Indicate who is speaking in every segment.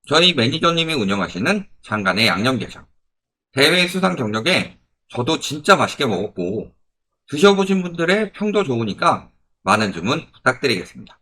Speaker 1: 저희 매니저님이 운영하시는 장간의 양념게장. 대회 수상 경력에 저도 진짜 맛있게 먹었고, 드셔보신 분들의 평도 좋으니까 많은 주문 부탁드리겠습니다.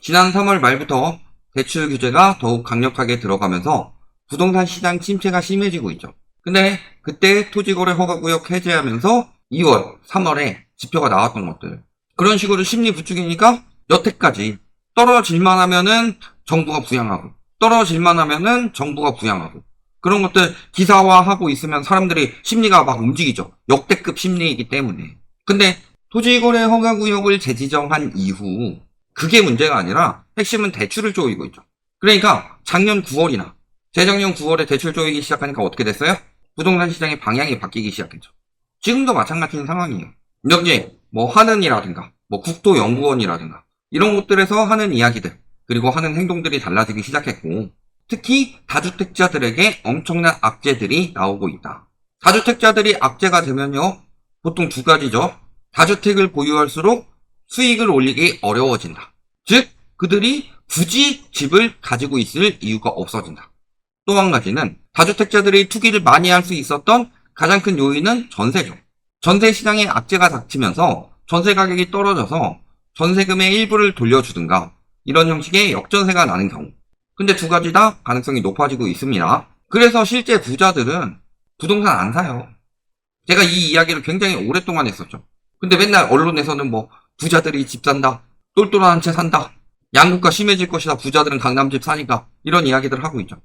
Speaker 1: 지난 3월 말부터 대출 규제가 더욱 강력하게 들어가면서 부동산 시장 침체가 심해지고 있죠. 근데 그때 토지거래 허가구역 해제하면서 2월, 3월에 지표가 나왔던 것들. 그런 식으로 심리 부추기니까 여태까지 떨어질만 하면은 정부가 부양하고, 떨어질만 하면은 정부가 부양하고, 그런 것들 기사화하고 있으면 사람들이 심리가 막 움직이죠. 역대급 심리이기 때문에. 근데 토지거래 허가구역을 재지정한 이후 그게 문제가 아니라 핵심은 대출을 조이고 있죠. 그러니까 작년 9월이나 재작년 9월에 대출 조이기 시작하니까 어떻게 됐어요? 부동산 시장의 방향이 바뀌기 시작했죠. 지금도 마찬가지인 상황이에요. 여기에 뭐 하는이라든가 뭐 국토연구원이라든가 이런 곳들에서 하는 이야기들 그리고 하는 행동들이 달라지기 시작했고, 특히 다주택자들에게 엄청난 악재들이 나오고 있다. 다주택자들이 악재가 되면요, 보통 두 가지죠. 다주택을 보유할수록 수익을 올리기 어려워진다. 즉 그들이 굳이 집을 가지고 있을 이유가 없어진다. 또 한 가지는 다주택자들이 투기를 많이 할 수 있었던 가장 큰 요인은 전세죠. 전세 시장에 악재가 닥치면서 전세 가격이 떨어져서 전세금의 일부를 돌려주든가 이런 형식의 역전세가 나는 경우. 근데 두 가지 다 가능성이 높아지고 있습니다. 그래서 실제 부자들은 부동산 안 사요. 제가 이 이야기를 굉장히 오랫동안 했었죠. 근데 맨날 언론에서는 뭐 부자들이 집 산다, 똘똘한 채 산다, 양극화 심해질 것이다, 부자들은 강남집 사니까, 이런 이야기들을 하고 있죠.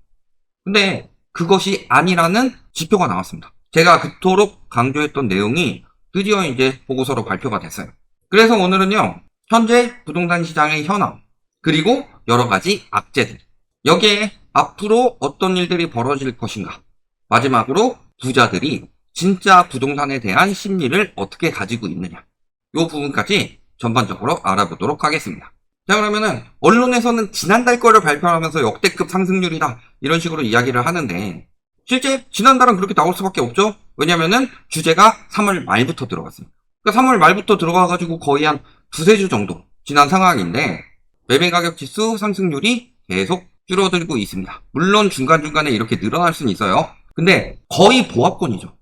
Speaker 1: 근데 그것이 아니라는 지표가 나왔습니다. 제가 그토록 강조했던 내용이 드디어 이제 보고서로 발표가 됐어요. 그래서 오늘은요, 현재 부동산 시장의 현황, 그리고 여러 가지 악재들, 여기에 앞으로 어떤 일들이 벌어질 것인가, 마지막으로 부자들이 진짜 부동산에 대한 심리를 어떻게 가지고 있느냐, 이 부분까지 전반적으로 알아보도록 하겠습니다. 자, 그러면은 언론에서는 지난달 거를 발표하면서 역대급 상승률이다 이런 식으로 이야기를 하는데, 실제 지난달은 그렇게 나올 수밖에 없죠. 왜냐면은 규제가 3월 말부터 들어갔어요. 그러니까 3월 말부터 들어가가지고 거의 한 두세 주 정도 지난 상황인데, 매매가격 지수 상승률이 계속 줄어들고 있습니다. 물론 중간중간에 이렇게 늘어날 수는 있어요. 근데 거의 보합권이죠.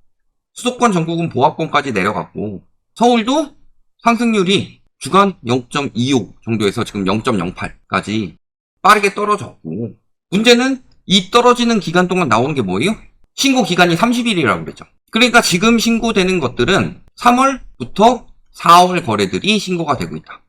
Speaker 1: 수도권 전국은 보합권까지 내려갔고, 서울도 상승률이 주간 0.25 정도에서 지금 0.08까지 빠르게 떨어졌고, 문제는 이 떨어지는 기간 동안 나오는 게 뭐예요? 신고 기간이 30일이라고 그랬죠. 그러니까 지금 신고되는 것들은 3월부터 4월 거래들이 신고가 되고 있다.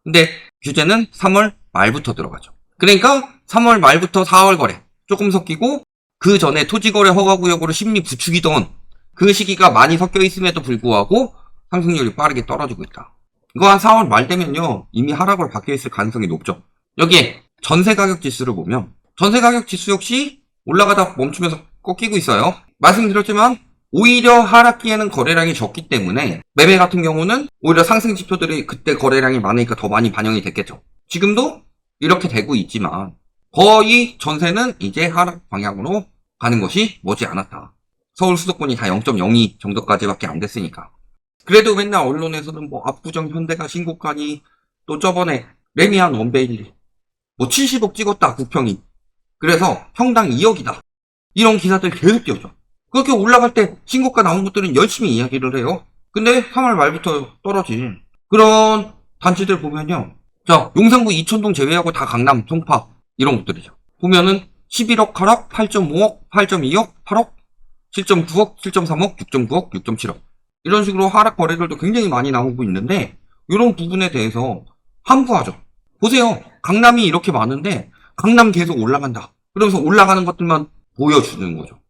Speaker 1: 근데 규제는 3월 말부터 들어가죠. 그러니까 3월 말부터 4월 거래 조금 섞이고, 그 전에 토지거래 허가구역으로 심리 부추기던 그 시기가 많이 섞여 있음에도 불구하고 상승률이 빠르게 떨어지고 있다. 이거 한 4월 말 되면요, 이미 하락으로 바뀌어 있을 가능성이 높죠. 여기에 전세가격 지수를 보면 전세가격 지수 역시 올라가다 멈추면서 꺾이고 있어요. 말씀드렸지만 오히려 하락기에는 거래량이 적기 때문에 매매 같은 경우는 오히려 상승 지표들이 그때 거래량이 많으니까 더 많이 반영이 됐겠죠. 지금도 이렇게 되고 있지만 거의 전세는 이제 하락 방향으로 가는 것이 머지않았다. 서울 수도권이 다 0.02 정도까지밖에 안 됐으니까. 그래도 맨날 언론에서는 뭐 압구정 현대가 신고가니, 또 저번에 레미안 원베일리 뭐 70억 찍었다 국평이, 그래서 평당 2억이다 이런 기사들 계속 띄워줘. 그렇게 올라갈 때 신고가 나온 것들은 열심히 이야기를 해요. 근데 3월 말부터 떨어진 그런 단지들 보면요, 자, 용산구 이촌동 제외하고 다 강남, 송파 이런 곳들이죠. 보면은 11억 하락, 8.5억, 8.2억, 8억, 7.9억, 7.3억, 6.9억, 6.7억 이런 식으로 하락 거래들도 굉장히 많이 나오고 있는데, 이런 부분에 대해서 함구하죠. 보세요, 강남이 이렇게 많은데 강남 계속 올라간다 그러면서 올라가는 것들만 보여주는 거죠.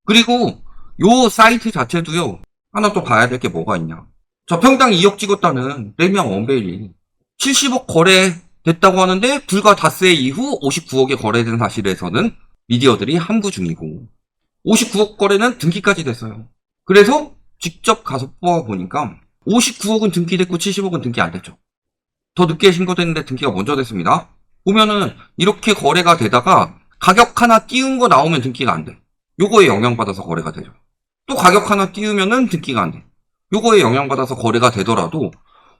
Speaker 1: 그리고 요 사이트 자체도요, 하나 또 봐야 될 게 뭐가 있냐. 저 평당 2억 찍었다는 레미안 원베일리 70억 거래됐다고 하는데 불과 닷새 이후 59억에 거래된 사실에서는 미디어들이 함구 중이고, 59억 거래는 등기까지 됐어요. 그래서 직접 가서 뽑아보니까 59억은 등기됐고 70억은 등기 안 됐죠. 더 늦게 신고됐는데 등기가 먼저 됐습니다. 보면은 이렇게 거래가 되다가 가격 하나 띄운 거 나오면 등기가 안 돼. 요거에 영향받아서 거래가 되죠. 또 가격 하나 띄우면은 등기가 안 돼. 요거에 영향받아서 거래가 되더라도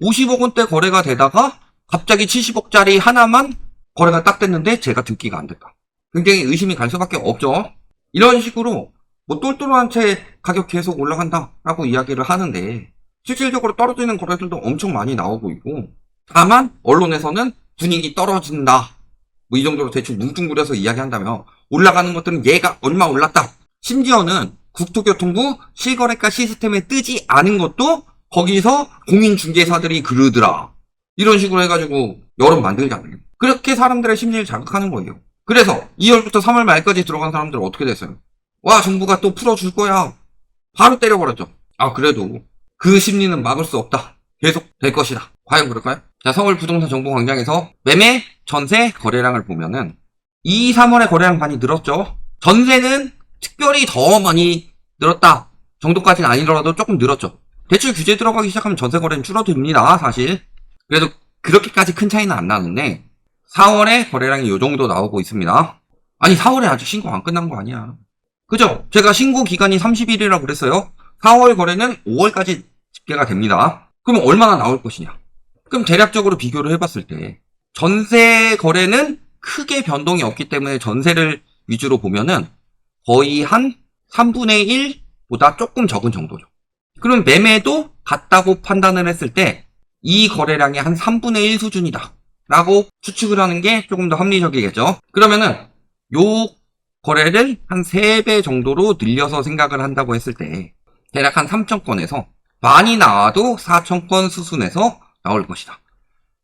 Speaker 1: 50억 원대 거래가 되다가 갑자기 70억짜리 하나만 거래가 딱 됐는데 제가 등기가 안 됐다. 굉장히 의심이 갈 수밖에 없죠. 이런 식으로 뭐 똘똘한 채 가격 계속 올라간다라고 이야기를 하는데 실질적으로 떨어지는 거래들도 엄청 많이 나오고 있고, 다만 언론에서는 분위기 떨어진다 뭐 이 정도로 대충 뭉뚱그려서 이야기한다며 올라가는 것들은 얘가 얼마 올랐다. 심지어는 국토교통부 실거래가 시스템에 뜨지 않은 것도 거기서 공인중개사들이 그러더라. 이런 식으로 해가지고 여론 만들잖아요. 그렇게 사람들의 심리를 자극하는 거예요. 그래서 2월부터 3월 말까지 들어간 사람들은 어떻게 됐어요? 와, 정부가 또 풀어줄 거야. 바로 때려버렸죠. 아, 그래도 그 심리는 막을 수 없다. 계속 될 것이다. 과연 그럴까요? 자, 서울 부동산 정보 광장에서 매매, 전세, 거래량을 보면은 2, 3월에 거래량 많이 늘었죠. 전세는 특별히 더 많이 늘었다 정도까지는 아니더라도 조금 늘었죠. 대출 규제 들어가기 시작하면 전세 거래는 줄어듭니다, 사실. 그래도 그렇게까지 큰 차이는 안 나는데 4월에 거래량이 요 정도 나오고 있습니다. 아니, 4월에 아직 신고 안 끝난 거 아니야. 그죠? 제가 신고 기간이 30일이라고 그랬어요. 4월 거래는 5월까지 집계가 됩니다. 그럼 얼마나 나올 것이냐? 그럼 대략적으로 비교를 해봤을 때 전세 거래는 크게 변동이 없기 때문에 전세를 위주로 보면은 거의 한 3분의 1보다 조금 적은 정도죠. 그럼 매매도 같다고 판단을 했을 때 이 거래량이 한 3분의 1 수준이다 라고 추측을 하는 게 조금 더 합리적이겠죠. 그러면은 요 거래를 한 3배 정도로 늘려서 생각을 한다고 했을 때 대략 한 3,000건에서 많이 나와도 4,000건 수순에서 나올 것이다.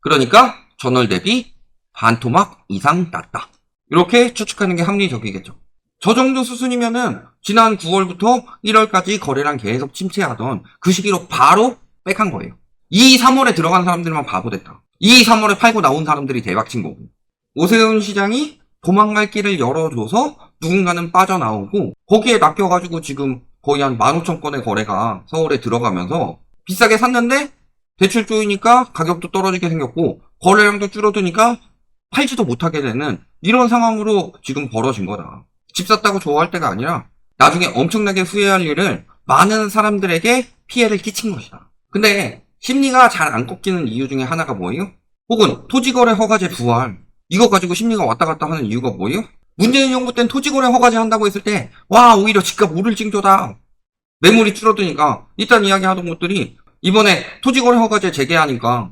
Speaker 1: 그러니까 전월 대비 반토막 이상 낮다. 이렇게 추측하는 게 합리적이겠죠. 저 정도 수순이면은 지난 9월부터 1월까지 거래량 계속 침체하던 그 시기로 바로 백한 거예요. 2, 3월에 들어간 사람들만 바보 됐다. 2, 3월에 팔고 나온 사람들이 대박친 거고, 오세훈 시장이 도망갈 길을 열어줘서 누군가는 빠져나오고 거기에 낚여가지고 지금 거의 한 15,000건의 거래가 서울에 들어가면서 비싸게 샀는데 대출 쪼이니까 가격도 떨어지게 생겼고 거래량도 줄어드니까 팔지도 못하게 되는 이런 상황으로 지금 벌어진 거다. 집 샀다고 좋아할 때가 아니라 나중에 엄청나게 후회할 일을 많은 사람들에게 피해를 끼친 것이다. 근데 심리가 잘 안 꺾이는 이유 중에 하나가 뭐예요? 혹은 토지거래 허가제 부활, 이거 가지고 심리가 왔다 갔다 하는 이유가 뭐예요? 문재인 정부 땐 토지거래 허가제 한다고 했을 때 와, 오히려 집값 오를 징조다, 매물이 줄어드니까 일단 이야기하던 것들이 이번에 토지거래 허가제 재개하니까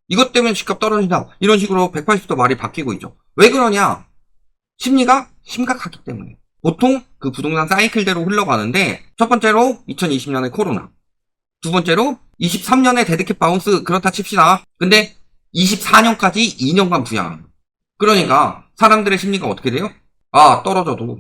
Speaker 1: 이것 때문에 집값 떨어진다 이런 식으로 180도 말이 바뀌고 있죠. 왜 그러냐? 심리가 심각하기 때문에. 보통 그 부동산 사이클대로 흘러가는데 첫 번째로 2020년에 코로나, 두 번째로 23년에 데드캣 바운스, 그렇다 칩시다. 근데 24년까지 2년간 부양. 그러니까 사람들의 심리가 어떻게 돼요? 아, 떨어져도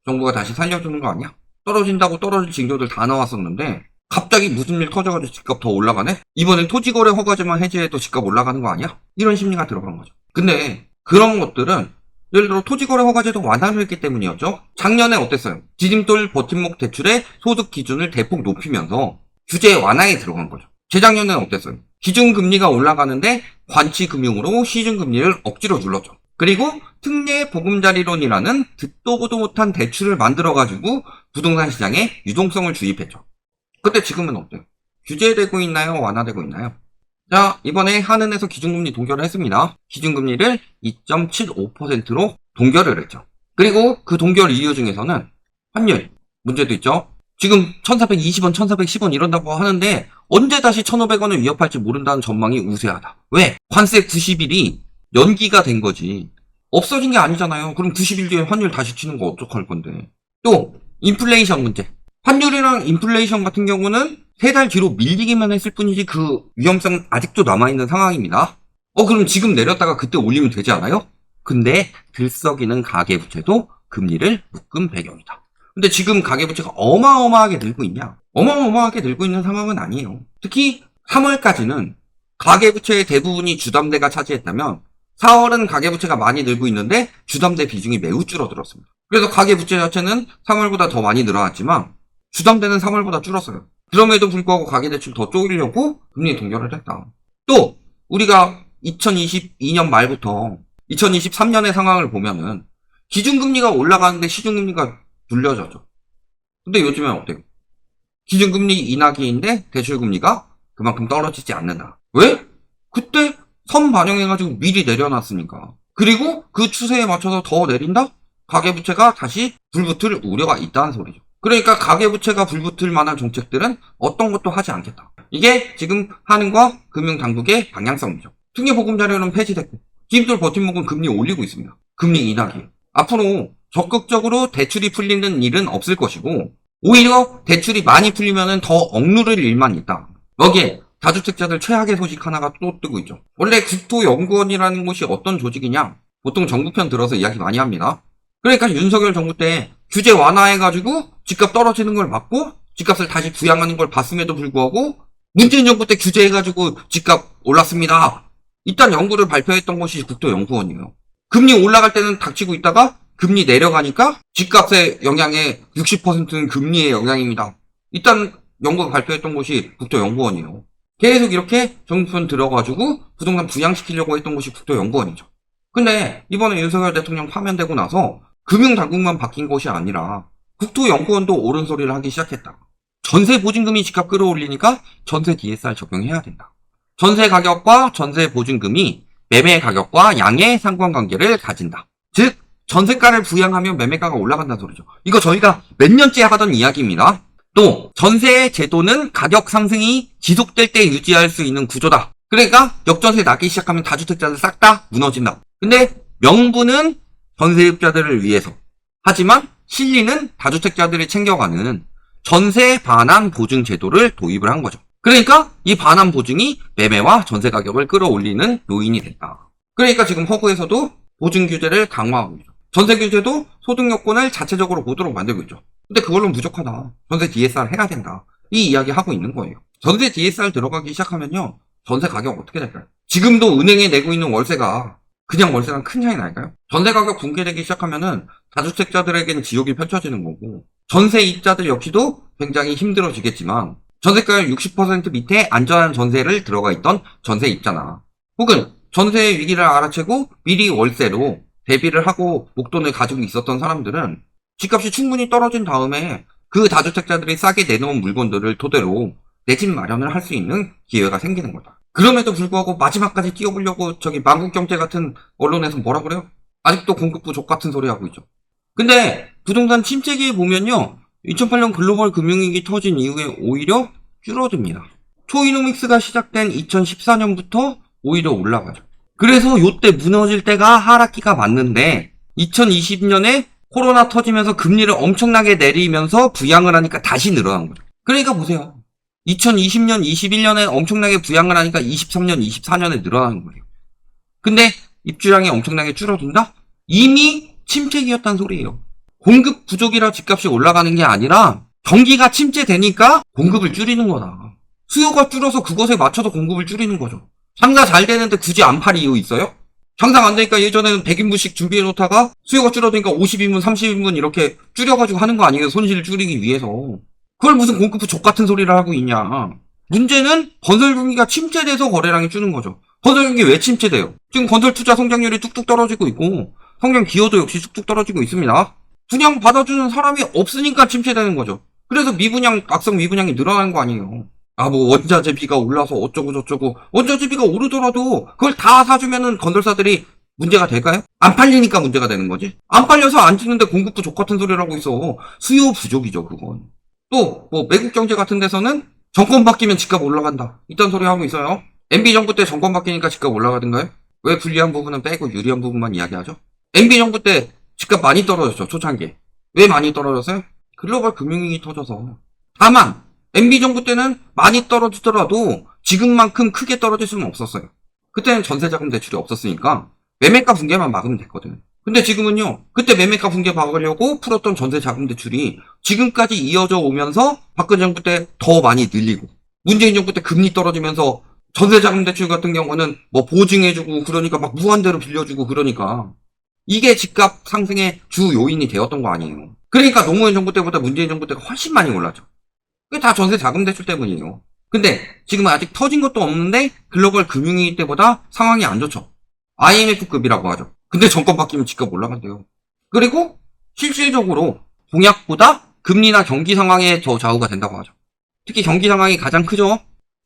Speaker 1: 정부가 다시 살려주는 거 아니야? 떨어진다고 떨어질 징조들 다 나왔었는데 갑자기 무슨 일 터져가지고 집값 더 올라가네? 이번엔 토지거래 허가제만 해제해도 집값 올라가는 거 아니야? 이런 심리가 들어간 거죠. 근데 그런 것들은 예를 들어 토지거래 허가제도 완화를 했기 때문이었죠. 작년에 어땠어요? 디딤돌 버팀목 대출의 소득 기준을 대폭 높이면서 규제 완화에 들어간 거죠. 재작년에는 어땠어요? 기준금리가 올라가는데 관치금융으로 시중금리를 억지로 눌렀죠. 그리고 특례 보금자리론이라는 듣도 보도 못한 대출을 만들어가지고 부동산 시장에 유동성을 주입했죠. 근데 지금은 어때요? 규제되고 있나요? 완화되고 있나요? 자, 이번에 한은에서 기준금리 동결을 했습니다. 기준금리를 2.75%로 동결을 했죠. 그리고 그 동결 이유 중에서는 환율 문제도 있죠. 지금 1420원, 1410원 이런다고 하는데 언제 다시 1500원을 위협할지 모른다는 전망이 우세하다. 왜? 관세 90일이 연기가 된 거지 없어진 게 아니잖아요. 그럼 90일 뒤에 환율 다시 치는 거 어떡할 건데. 또 인플레이션 문제. 환율이랑 인플레이션 같은 경우는 3달 뒤로 밀리기만 했을 뿐이지 그 위험성 아직도 남아있는 상황입니다. 그럼 지금 내렸다가 그때 올리면 되지 않아요? 근데 들썩이는 가계부채도 금리를 묶은 배경이다. 근데 지금 가계부채가 어마어마하게 늘고 있냐? 어마어마하게 늘고 있는 상황은 아니에요. 특히 3월까지는 가계부채의 대부분이 주담대가 차지했다면 4월은 가계부채가 많이 늘고 있는데 주담대 비중이 매우 줄어들었습니다. 그래서 가계부채 자체는 3월보다 더 많이 늘어났지만 주담대는 3월보다 줄었어요. 그럼에도 불구하고 가계대출 더 쪼개려고 금리 동결을 했다. 또 우리가 2022년 말부터 2023년의 상황을 보면은 기준금리가 올라가는데 시중금리가 눌려졌죠. 근데 요즘엔 어때요? 기준금리 인하기인데 대출금리가 그만큼 떨어지지 않는다. 왜? 그때 선 반영해가지고 미리 내려놨으니까. 그리고 그 추세에 맞춰서 더 내린다? 가계부채가 다시 불붙을 우려가 있다는 소리죠. 그러니까 가계부채가 불붙을 만한 정책들은 어떤 것도 하지 않겠다. 이게 지금 하는과 금융당국의 방향성이죠. 특례보금자료는 폐지됐고 기입들 버팀목은 금리 올리고 있습니다. 금리 인하기. 앞으로 적극적으로 대출이 풀리는 일은 없을 것이고 오히려 대출이 많이 풀리면 더 억누를 일만 있다. 여기에 다주택자들 최악의 소식 하나가 또 뜨고 있죠. 원래 국토연구원이라는 곳이 어떤 조직이냐? 보통 정부편 들어서 이야기 많이 합니다. 그러니까 윤석열 정부 때 규제 완화해가지고 집값 떨어지는 걸 막고 집값을 다시 부양하는 걸 봤음에도 불구하고 문재인 정부 때 규제해가지고 집값 올랐습니다. 이딴 연구를 발표했던 곳이 국토연구원이에요. 금리 올라갈 때는 닥치고 있다가 금리 내려가니까 집값의 영향의 60%는 금리의 영향입니다. 이딴 연구가 발표했던 곳이 국토연구원이에요. 계속 이렇게 정부편 들어가지고 부동산 부양시키려고 했던 곳이 국토연구원이죠. 근데 이번에 윤석열 대통령 파면되고 나서 금융당국만 바뀐 것이 아니라 국토연구원도 옳은 소리를 하기 시작했다. 전세 보증금이 집값 끌어올리니까 전세 DSR 적용해야 된다. 전세 가격과 전세 보증금이 매매 가격과 양의 상관관계를 가진다. 즉 전세가를 부양하면 매매가가 올라간다는 소리죠. 이거 저희가 몇 년째 하던 이야기입니다. 또 전세 제도는 가격 상승이 지속될 때 유지할 수 있는 구조다. 그러니까 역전세 나기 시작하면 다주택자들 싹 다 무너진다. 근데 명분은 전세입자들을 위해서. 하지만 실리는 다주택자들이 챙겨가는 전세 반환 보증 제도를 도입을 한 거죠. 그러니까 이 반환 보증이 매매와 전세 가격을 끌어올리는 요인이 됐다. 그러니까 지금 허브에서도 보증 규제를 강화하고 있죠. 전세 규제도 소득 요건을 자체적으로 보도록 만들고 있죠. 근데 그걸로 부족하다. 전세 DSR 해야 된다. 이 이야기 하고 있는 거예요. 전세 DSR 들어가기 시작하면요. 전세 가격 어떻게 될까요? 지금도 은행에 내고 있는 월세가 그냥 월세랑 큰 차이 날까요? 전세 가격 붕괴되기 시작하면은 다주택자들에게는 지옥이 펼쳐지는 거고 전세입자들 역시도 굉장히 힘들어지겠지만 전세가율 60% 밑에 안전한 전세를 들어가 있던 전세입자나 혹은 전세 위기를 알아채고 미리 월세로 대비를 하고 목돈을 가지고 있었던 사람들은 집값이 충분히 떨어진 다음에 그 다주택자들이 싸게 내놓은 물건들을 토대로 내 집 마련을 할 수 있는 기회가 생기는 거다. 그럼에도 불구하고 마지막까지 뛰어보려고 저기 만국경제 같은 언론에서 뭐라 그래요? 아직도 공급부 족 같은 소리 하고 있죠. 근데 부동산 침체기에 보면요. 2008년 글로벌 금융위기 터진 이후에 오히려 줄어듭니다. 초이노믹스가 시작된 2014년부터 오히려 올라가죠. 그래서 요때 무너질 때가 하락기가 맞는데 2020년에 코로나 터지면서 금리를 엄청나게 내리면서 부양을 하니까 다시 늘어난 거죠. 그러니까 보세요. 2020년, 21년에 엄청나게 부양을 하니까 23년, 24년에 늘어나는 거예요. 근데 입주량이 엄청나게 줄어든다? 이미 침체기였단 소리예요. 공급 부족이라 집값이 올라가는 게 아니라 경기가 침체되니까 공급을 줄이는 거다. 수요가 줄어서 그것에 맞춰서 공급을 줄이는 거죠. 장사 잘 되는데 굳이 안 팔 이유 있어요? 장사가 안 되니까 예전에는 100인분씩 준비해 놓다가 수요가 줄어드니까 50인분, 30인분 이렇게 줄여가지고 하는 거 아니에요? 손실을 줄이기 위해서. 그걸 무슨 공급부 족같은 소리를 하고 있냐. 문제는 건설 경기가 침체돼서 거래량이 주는 거죠. 건설 경기 왜 침체돼요? 지금 건설 투자 성장률이 뚝뚝 떨어지고 있고 성장 기여도 역시 뚝뚝 떨어지고 있습니다. 분양 받아주는 사람이 없으니까 침체되는 거죠. 그래서 미분양, 악성 미분양이 늘어나는 거 아니에요. 뭐 원자재비가 올라서 어쩌고 저쩌고. 원자재비가 오르더라도 그걸 다 사주면은 건설사들이 문제가 될까요? 안 팔리니까 문제가 되는 거지. 안 팔려서 안 짓는데 공급부 족같은 소리를 하고 있어. 수요 부족이죠, 그건. 또 뭐 외국 경제 같은 데서는 정권 바뀌면 집값 올라간다. 이딴 소리 하고 있어요. MB 정부 때 정권 바뀌니까 집값 올라가던가요? 왜 불리한 부분은 빼고 유리한 부분만 이야기하죠? MB 정부 때 집값 많이 떨어졌죠, 초창기에. 왜 많이 떨어졌어요? 글로벌 금융위기 터져서. 다만 MB 정부 때는 많이 떨어지더라도 지금만큼 크게 떨어질 수는 없었어요. 그때는 전세자금 대출이 없었으니까 매매가 붕괴만 막으면 됐거든. 근데 지금은요, 그때 매매가 붕괴 막으려고 풀었던 전세자금 대출이 지금까지 이어져 오면서 박근혜 정부 때 더 많이 늘리고 문재인 정부 때 금리 떨어지면서 전세자금 대출 같은 경우는 뭐 보증해주고 그러니까 막 무한대로 빌려주고 그러니까 이게 집값 상승의 주 요인이 되었던 거 아니에요. 그러니까 노무현 정부 때보다 문재인 정부 때가 훨씬 많이 올랐죠. 그게 다 전세자금 대출 때문이에요. 근데 지금은 아직 터진 것도 없는데 글로벌 금융위기 때보다 상황이 안 좋죠. IMF급이라고 하죠. 근데 정권 바뀌면 집값 올라간대요. 그리고 실질적으로 공약보다 금리나 경기 상황에 더 좌우가 된다고 하죠. 특히 경기 상황이 가장 크죠.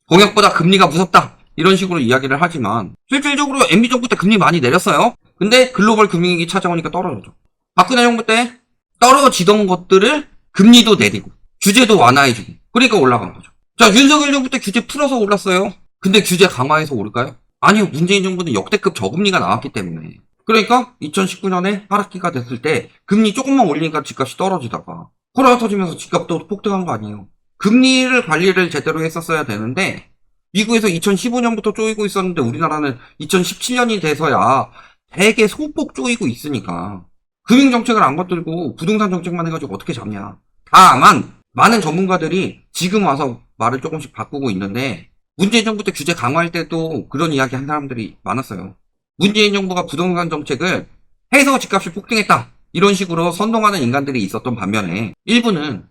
Speaker 1: 공약보다 금리가 무섭다. 이런 식으로 이야기를 하지만 실질적으로 MB 정부 때 금리 많이 내렸어요. 근데 글로벌 금융위기 찾아오니까 떨어졌죠. 박근혜 정부 때 떨어지던 것들을 금리도 내리고 규제도 완화해주고 그러니까 올라간 거죠. 자, 윤석열 정부 때 규제 풀어서 올랐어요. 근데 규제 강화해서 오를까요? 아니요. 문재인 정부는 역대급 저금리가 나왔기 때문에. 그러니까 2019년에 하락기가 됐을 때 금리 조금만 올리니까 집값이 떨어지다가 코로나 터지면서 집값도 폭등한 거 아니에요. 금리를 관리를 제대로 했었어야 되는데 미국에서 2015년부터 쪼이고 있었는데 우리나라는 2017년이 돼서야 되게 소폭 쪼이고 있으니까 금융정책을 안 건들고 부동산 정책만 해가지고 어떻게 잡냐. 다만 많은 전문가들이 지금 와서 말을 조금씩 바꾸고 있는데 문재인 정부 때 규제 강화할 때도 그런 이야기 한 사람들이 많았어요. 문재인 정부가 부동산 정책을 해서 집값이 폭등했다. 이런 식으로 선동하는 인간들이 있었던 반면에 일부는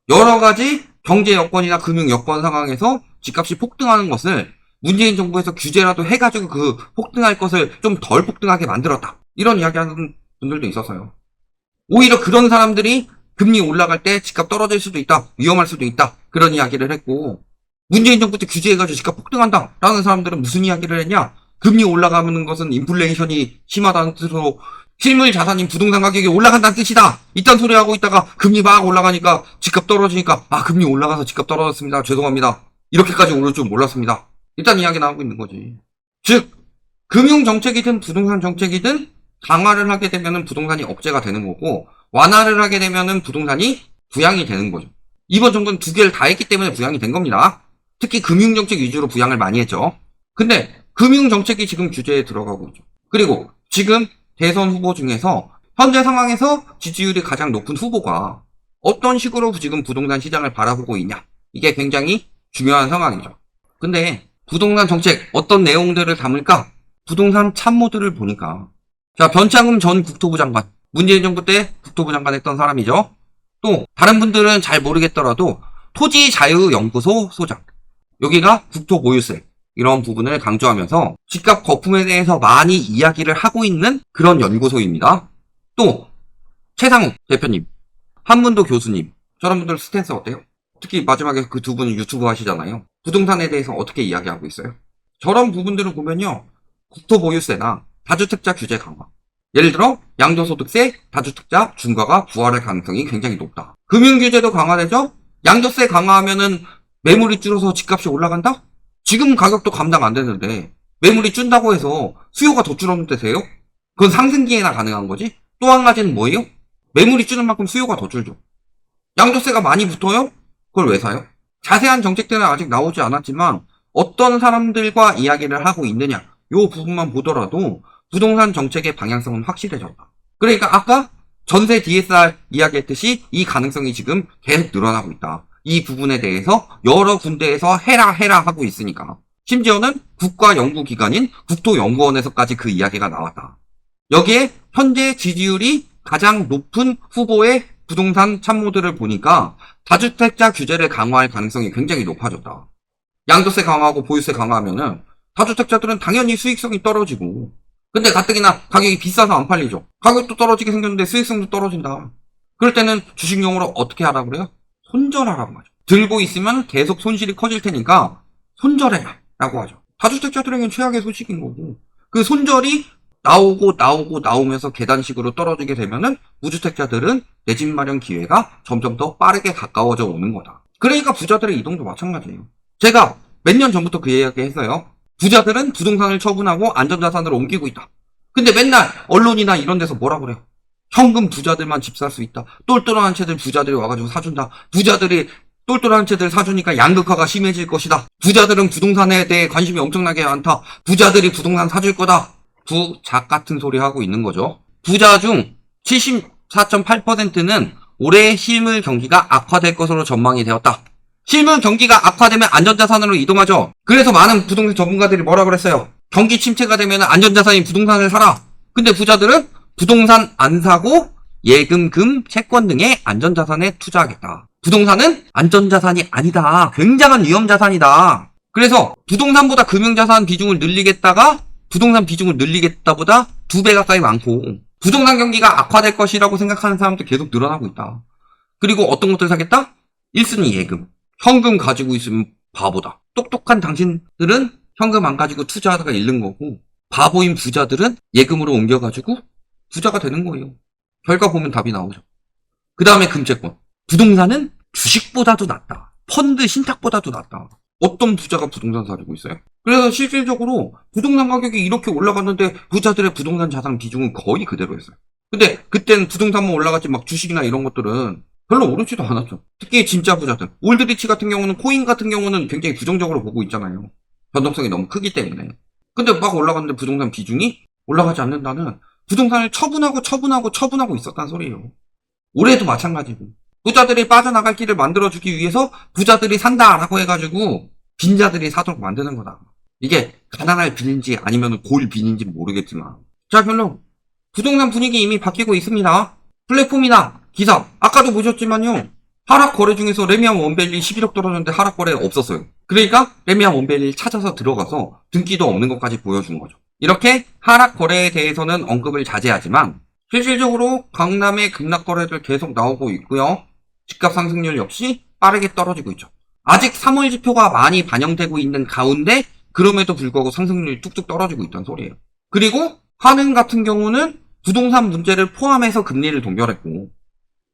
Speaker 1: 여러 가지 경제 여건이나 금융 여건 상황에서 집값이 폭등하는 것을 문재인 정부에서 규제라도 해가지고 그 폭등할 것을 좀 덜 폭등하게 만들었다. 이런 이야기 하는 분들도 있었어요. 오히려 그런 사람들이 금리 올라갈 때 집값 떨어질 수도 있다. 위험할 수도 있다. 그런 이야기를 했고 문재인 정부 때 규제해가지고 집값 폭등한다. 라는 사람들은 무슨 이야기를 했냐. 금리 올라가는 것은 인플레이션이 심하다는 뜻으로 실물 자산인 부동산 가격이 올라간다는 뜻이다. 이딴 소리 하고 있다가 금리 막 올라가니까 집값 떨어지니까 금리 올라가서 집값 떨어졌습니다. 죄송합니다. 이렇게까지 오를 줄 몰랐습니다. 일단 이야기 나오고 있는 거지. 즉 금융정책이든 부동산 정책이든 강화를 하게 되면은 부동산이 억제가 되는 거고 완화를 하게 되면은 부동산이 부양이 되는 거죠. 이번 정부는 두 개를 다 했기 때문에 부양이 된 겁니다. 특히 금융정책 위주로 부양을 많이 했죠. 근데 금융정책이 지금 규제에 들어가고 있죠. 그리고 지금 대선 후보 중에서 현재 상황에서 지지율이 가장 높은 후보가 어떤 식으로 지금 부동산 시장을 바라보고 있냐. 이게 굉장히 중요한 상황이죠. 근데 부동산 정책 어떤 내용들을 담을까? 부동산 참모들을 보니까 자, 변창흠 전 국토부 장관, 문재인 정부 때 국토부 장관 했던 사람이죠. 또 다른 분들은 잘 모르겠더라도 토지자유연구소 소장, 여기가 국토보유세 이런 부분을 강조하면서 집값 거품에 대해서 많이 이야기를 하고 있는 그런 연구소입니다. 또 최상욱 대표님, 한문도 교수님, 저런 분들 스탠스 어때요? 특히 마지막에 그 두 분은 유튜브 하시잖아요. 부동산에 대해서 어떻게 이야기하고 있어요? 저런 부분들을 보면요, 국토보유세나 다주택자 규제 강화, 예를 들어 양도소득세, 다주택자 중과가 부활할 가능성이 굉장히 높다. 금융규제도 강화되죠? 양도세 강화하면은 매물이 줄어서 집값이 올라간다? 지금 가격도 감당 안 되는데 매물이 준다고 해서 수요가 더 줄었는데세요? 그건 상승기에나 가능한 거지? 또 한 가지는 뭐예요? 매물이 주는 만큼 수요가 더 줄죠. 양도세가 많이 붙어요? 그걸 왜 사요? 자세한 정책들은 아직 나오지 않았지만 어떤 사람들과 이야기를 하고 있느냐, 요 부분만 보더라도 부동산 정책의 방향성은 확실해졌다. 그러니까 아까 전세 DSR 이야기했듯이 이 가능성이 지금 계속 늘어나고 있다. 이 부분에 대해서 여러 군데에서 해라 하고 있으니까. 심지어는 국가연구기관인 국토연구원에서까지 그 이야기가 나왔다. 여기에 현재 지지율이 가장 높은 후보의 부동산 참모들을 보니까 다주택자 규제를 강화할 가능성이 굉장히 높아졌다. 양도세 강화하고 보유세 강화하면은 다주택자들은 당연히 수익성이 떨어지고, 근데 가뜩이나 가격이 비싸서 안 팔리죠. 가격도 떨어지게 생겼는데 수익성도 떨어진다. 그럴 때는 주식용으로 어떻게 하라고 그래요? 손절하라고 하죠. 들고 있으면 계속 손실이 커질 테니까 손절해라 라고 하죠. 다주택자들에겐 최악의 소식인 거고, 그 손절이 나오면서 계단식으로 떨어지게 되면은 무주택자들은 내 집 마련 기회가 점점 더 빠르게 가까워져 오는 거다. 그러니까 부자들의 이동도 마찬가지예요. 제가 몇 년 전부터 그 이야기 했어요. 부자들은 부동산을 처분하고 안전자산으로 옮기고 있다. 근데 맨날 언론이나 이런 데서 뭐라 그래요? 현금 부자들만 집 살 수 있다. 똘똘한 채들 부자들이 와가지고 사준다. 부자들이 똘똘한 채들 사주니까 양극화가 심해질 것이다. 부자들은 부동산에 대해 관심이 엄청나게 많다. 부자들이 부동산 사줄 거다. 부작 같은 소리 하고 있는 거죠. 부자 중 74.8%는 올해 실물 경기가 악화될 것으로 전망이 되었다. 실물 경기가 악화되면 안전자산으로 이동하죠. 그래서 많은 부동산 전문가들이 뭐라 그랬어요? 경기 침체가 되면 안전자산인 부동산을 사라. 근데 부자들은 부동산 안 사고 예금, 금, 채권 등의 안전자산에 투자하겠다. 부동산은 안전자산이 아니다. 굉장한 위험자산이다. 그래서 부동산보다 금융자산 비중을 늘리겠다가 부동산 비중을 늘리겠다보다 2배 가까이 많고, 부동산 경기가 악화될 것이라고 생각하는 사람도 계속 늘어나고 있다. 그리고 어떤 것들 사겠다? 1순위 예금. 현금 가지고 있으면 바보다. 똑똑한 당신들은 현금 안 가지고 투자하다가 잃는 거고, 바보인 부자들은 예금으로 옮겨가지고 부자가 되는 거예요. 결과 보면 답이 나오죠. 그 다음에 금채권. 부동산은 주식보다도 낫다. 펀드 신탁보다도 낫다. 어떤 부자가 부동산 사려고 있어요? 그래서 실질적으로 부동산 가격이 이렇게 올라갔는데 부자들의 부동산 자산 비중은 거의 그대로였어요. 근데 그때는 부동산만 올라갔지 막 주식이나 이런 것들은 별로 오르지도 않았죠. 특히 진짜 부자들. 올드리치 같은 경우는, 코인 같은 경우는 굉장히 부정적으로 보고 있잖아요. 변동성이 너무 크기 때문에. 근데 막 올라갔는데 부동산 비중이 올라가지 않는다는, 부동산을 처분하고 있었단 소리예요. 올해도 마찬가지고. 부자들이 빠져나갈 길을 만들어주기 위해서 부자들이 산다라고 해가지고 빈자들이 사도록 만드는 거다. 이게 가난할 빈인지 아니면 골 빈인지 모르겠지만. 자, 결론. 부동산 분위기 이미 바뀌고 있습니다. 플랫폼이나 기사, 아까도 보셨지만요. 하락 거래 중에서 레미안 원밸리 11억 떨어졌는데 하락 거래 없었어요. 그러니까 레미안 원밸리 찾아서 들어가서 등기도 없는 것까지 보여준 거죠. 이렇게 하락 거래에 대해서는 언급을 자제하지만 실질적으로 강남의 급락 거래들 계속 나오고 있고요. 집값 상승률 역시 빠르게 떨어지고 있죠. 아직 3월 지표가 많이 반영되고 있는 가운데 그럼에도 불구하고 상승률이 뚝뚝 떨어지고 있다는 소리예요. 그리고 한은 같은 경우는 부동산 문제를 포함해서 금리를 동결했고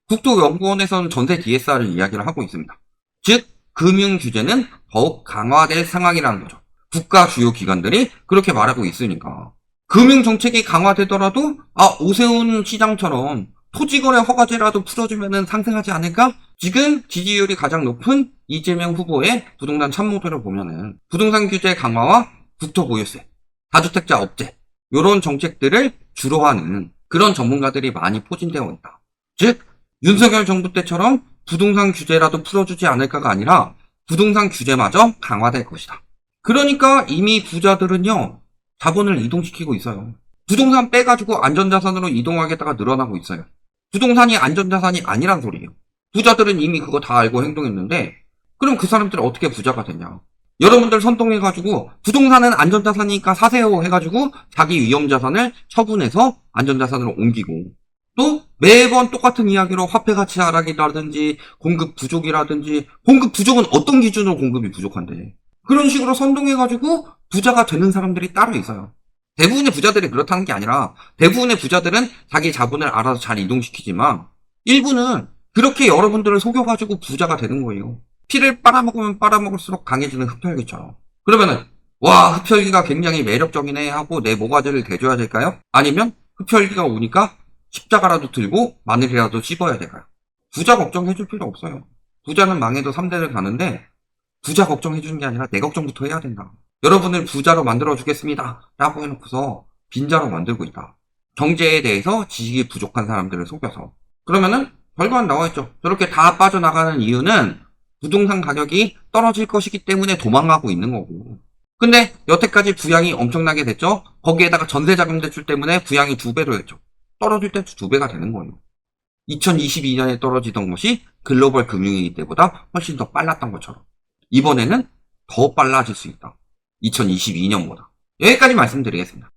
Speaker 1: 국토연구원에서는 전세 DSR을 이야기를 하고 있습니다. 즉 금융 규제는 더욱 강화될 상황이라는 거죠. 국가 주요 기관들이 그렇게 말하고 있으니까 금융 정책이 강화되더라도 오세훈 시장처럼 토지거래 허가제라도 풀어주면 상승하지 않을까? 지금 지지율이 가장 높은 이재명 후보의 부동산 참모들을 보면은 부동산 규제 강화와 국토보유세, 다주택자 업제 이런 정책들을 주로 하는 그런 전문가들이 많이 포진되어 있다. 즉 윤석열 정부 때처럼 부동산 규제라도 풀어주지 않을까가 아니라 부동산 규제마저 강화될 것이다. 그러니까 이미 부자들은요 자본을 이동시키고 있어요. 부동산 빼가지고 안전자산으로 이동하겠다가 늘어나고 있어요. 부동산이 안전자산이 아니란 소리예요. 부자들은 이미 그거 다 알고 행동했는데 그럼 그 사람들은 어떻게 부자가 되냐. 여러분들 선동해가지고 부동산은 안전자산이니까 사세요 해가지고 자기 위험자산을 처분해서 안전자산으로 옮기고 또 매번 똑같은 이야기로 화폐 가치 하락이라든지 공급 부족이라든지 공급 부족은 어떤 기준으로 공급이 부족한데 그런 식으로 선동해가지고 부자가 되는 사람들이 따로 있어요. 대부분의 부자들이 그렇다는 게 아니라 대부분의 부자들은 자기 자본을 알아서 잘 이동시키지만 일부는 그렇게 여러분들을 속여가지고 부자가 되는 거예요. 피를 빨아먹으면 빨아먹을수록 강해지는 흡혈귀처럼. 그러면은 와 흡혈귀가 굉장히 매력적이네 하고 내 모가지를 대줘야 될까요? 아니면 흡혈귀가 오니까 십자가라도 들고 마늘이라도 씹어야 될까요? 부자 걱정해줄 필요 없어요. 부자는 망해도 3대를 가는데 부자 걱정해주는 게 아니라 내 걱정부터 해야 된다. 여러분을 부자로 만들어주겠습니다 라고 해놓고서 빈자로 만들고 있다. 경제에 대해서 지식이 부족한 사람들을 속여서. 그러면은 결과는 나와있죠. 저렇게 다 빠져나가는 이유는 부동산 가격이 떨어질 것이기 때문에 도망가고 있는 거고. 근데 여태까지 부양이 엄청나게 됐죠. 거기에다가 전세자금 대출 때문에 부양이 2배로 됐죠. 떨어질 때도 2배가 되는 거예요. 2022년에 떨어지던 것이 글로벌 금융위기 때보다 훨씬 더 빨랐던 것처럼 이번에는 더 빨라질 수 있다. 2022년보다. 여기까지 말씀드리겠습니다.